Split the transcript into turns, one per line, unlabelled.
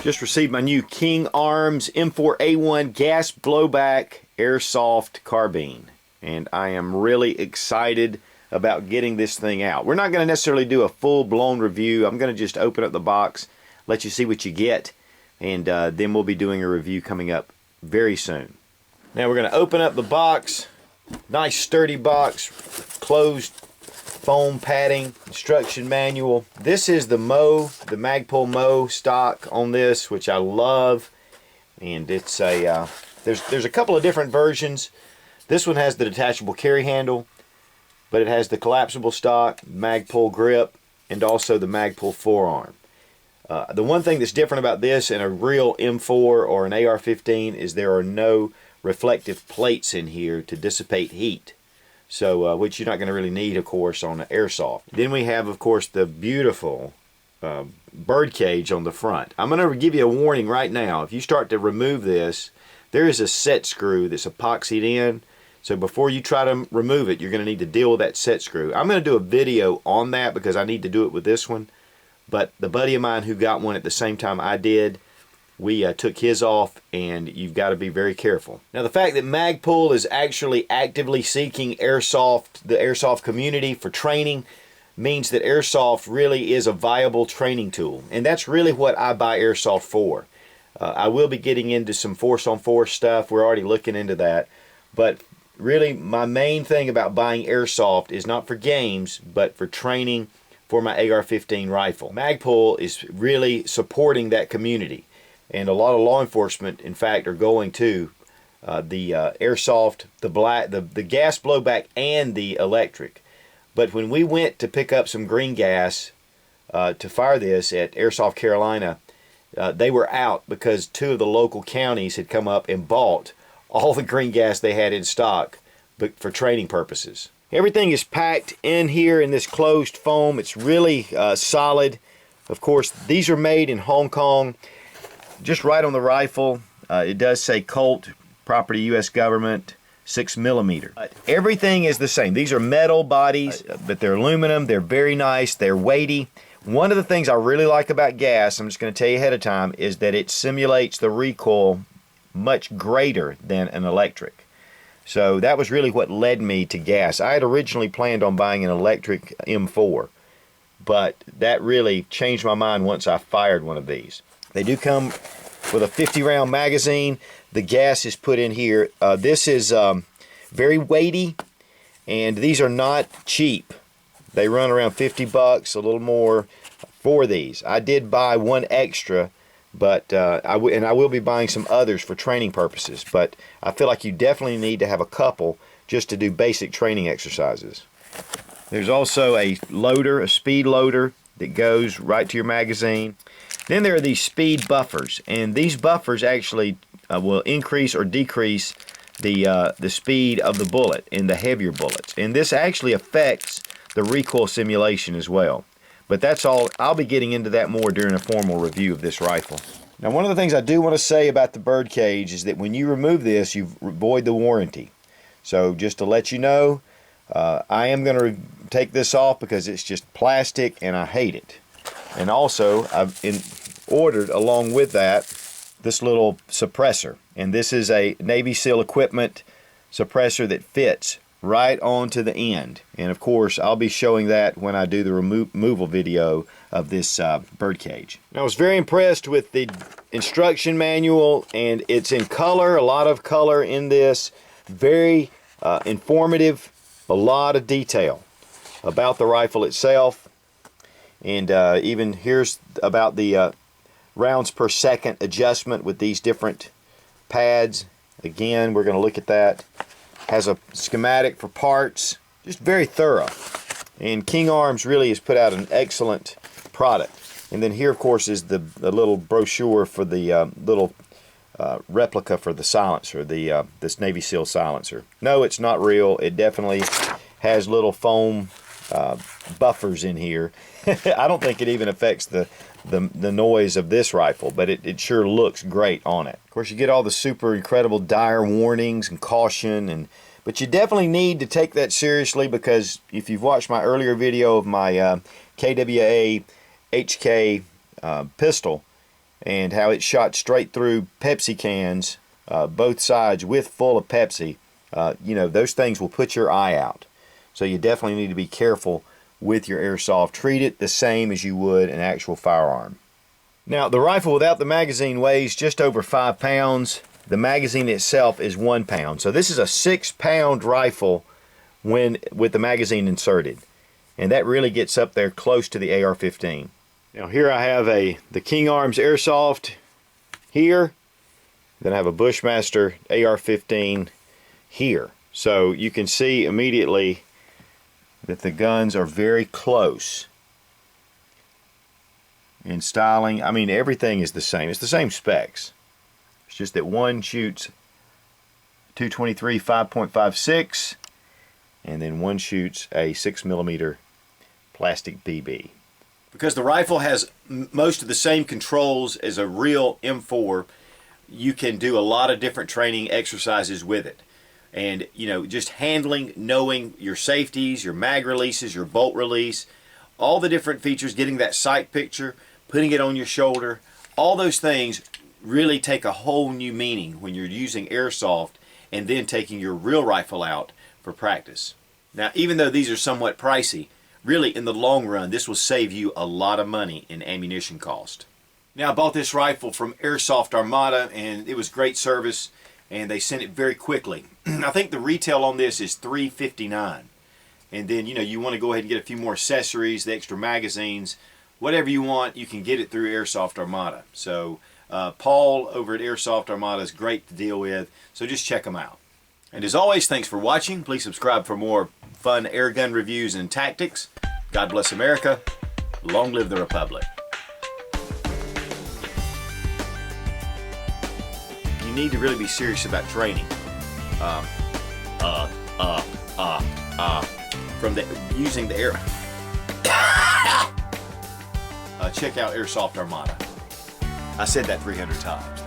Just received my new King Arms M4A1 gas blowback airsoft carbine, and I am really excited about getting this thing out. We're not going to necessarily do a full-blown review. I'm going to just open up the box, let you see what you get, and then we'll be doing a review coming up very soon. Now we're going to open up the box. Nice sturdy box, closed foam padding, instruction manual. This is the MOE, the Magpul MOE stock on this, which I love. And it's a there's a couple of different versions. This one has the detachable carry handle, but it has the collapsible stock, Magpul grip, and also the Magpul forearm. The one thing that's different about this and a real M4 or an AR-15 is there are no reflective plates in here to dissipate heat. So, which you're not going to really need, of course, on an airsoft. Then we have, of course, the beautiful bird cage on the front. I'm going to give you a warning right now. If you start to remove this, there is a set screw that's epoxied in. So before you try to remove it, you're going to need to deal with that set screw. I'm going to do a video on that because I need to do it with this one. But the buddy of mine who got one at the same time I did, we took his off, and you've got to be very careful. Now, the fact that Magpul is actually actively seeking the airsoft community for training means that airsoft really is a viable training tool. And that's really what I buy airsoft for. I will be getting into some force-on-force stuff. We're already looking into that. But really, my main thing about buying airsoft is not for games, but for training for my AR-15 rifle. Magpul is really supporting that community. And a lot of law enforcement, in fact, are going to the airsoft, the gas blowback, and the electric. But when we went to pick up some green gas to fire this at Airsoft Carolina, they were out because two of the local counties had come up and bought all the green gas they had in stock, but for training purposes. Everything is packed in here in this closed foam. It's really solid. Of course, these are made in Hong Kong. Just right on the rifle, it does say Colt, property U.S. government, 6mm. Everything is the same. These are metal bodies, but they're aluminum. They're very nice. They're weighty. One of the things I really like about gas, I'm just going to tell you ahead of time, is that it simulates the recoil much greater than an electric. So that was really what led me to gas. I had originally planned on buying an electric M4, but that really changed my mind once I fired one of these. They do come with a 50-round magazine. The gas is put in here. This is very weighty, and these are not cheap. They run around 50 bucks, a little more for these. I did buy one extra, but I will be buying some others for training purposes. But I feel like you definitely need to have a couple just to do basic training exercises. There's also a loader, a speed loader, that goes right to your magazine. Then there are these speed buffers, and these buffers actually will increase or decrease the speed of the bullet in the heavier bullets. And this actually affects the recoil simulation as well. But that's all. I'll be getting into that more during a formal review of this rifle. Now, one of the things I do want to say about the bird cage is that when you remove this, you void the warranty. So just to let you know, I am going to take this off because it's just plastic and I hate it. And also, I've ordered along with that this little suppressor. And this is a Navy SEAL equipment suppressor that fits right onto the end. And of course, I'll be showing that when I do the removal video of this bird cage. I was very impressed with the instruction manual, and it's in color, a lot of color in this. Very informative, a lot of detail about the rifle itself. And even here's about the rounds per second adjustment with these different pads. Again, we're going to look at that. Has a schematic for parts. Just very thorough. And King Arms really has put out an excellent product. And then here, of course, is the little brochure for the little replica for the silencer, this Navy SEAL silencer. No, it's not real. It definitely has little foam buffers in here. I don't think it even affects the noise of this rifle, but it sure looks great on it. Of course, you get all the super incredible dire warnings and caution, but you definitely need to take that seriously, because if you've watched my earlier video of my KWA HK pistol, and how it shot straight through Pepsi cans, both sides with full of Pepsi. You know, those things will put your eye out. So you definitely need to be careful with your airsoft. Treat it the same as you would an actual firearm. Now, the rifle without the magazine weighs just over 5 pounds. The magazine itself is 1 pound. So this is a 6-pound rifle with the magazine inserted. And that really gets up there close to the AR-15. Now here I have the King Arms Airsoft here. Then I have a Bushmaster AR-15 here. So you can see immediately that the guns are very close in styling. I mean, everything is the same. It's the same specs. It's just that one shoots 223 5.56 and then one shoots a 6mm plastic BB. Because the rifle has most of the same controls as a real M4, you can do a lot of different training exercises with it. And, you know, just handling, knowing your safeties, your mag releases, your bolt release, all the different features, getting that sight picture, putting it on your shoulder, all those things really take a whole new meaning when you're using airsoft and then taking your real rifle out for practice. Now, even though these are somewhat pricey, really in the long run, this will save you a lot of money in ammunition cost. Now, I bought this rifle from Airsoft Armada, and it was great service, and they sent it very quickly. I think the retail on this is $359. And then, you know, you want to go ahead and get a few more accessories, the extra magazines, whatever you want, you can get it through Airsoft Armada. So Paul over at Airsoft Armada is great to deal with, so just check them out. And as always, thanks for watching. Please subscribe for more fun airgun reviews and tactics. God bless America. Long live the Republic. You need to really be serious about training. From using the air. Check out Airsoft Armada. I said that 300 times.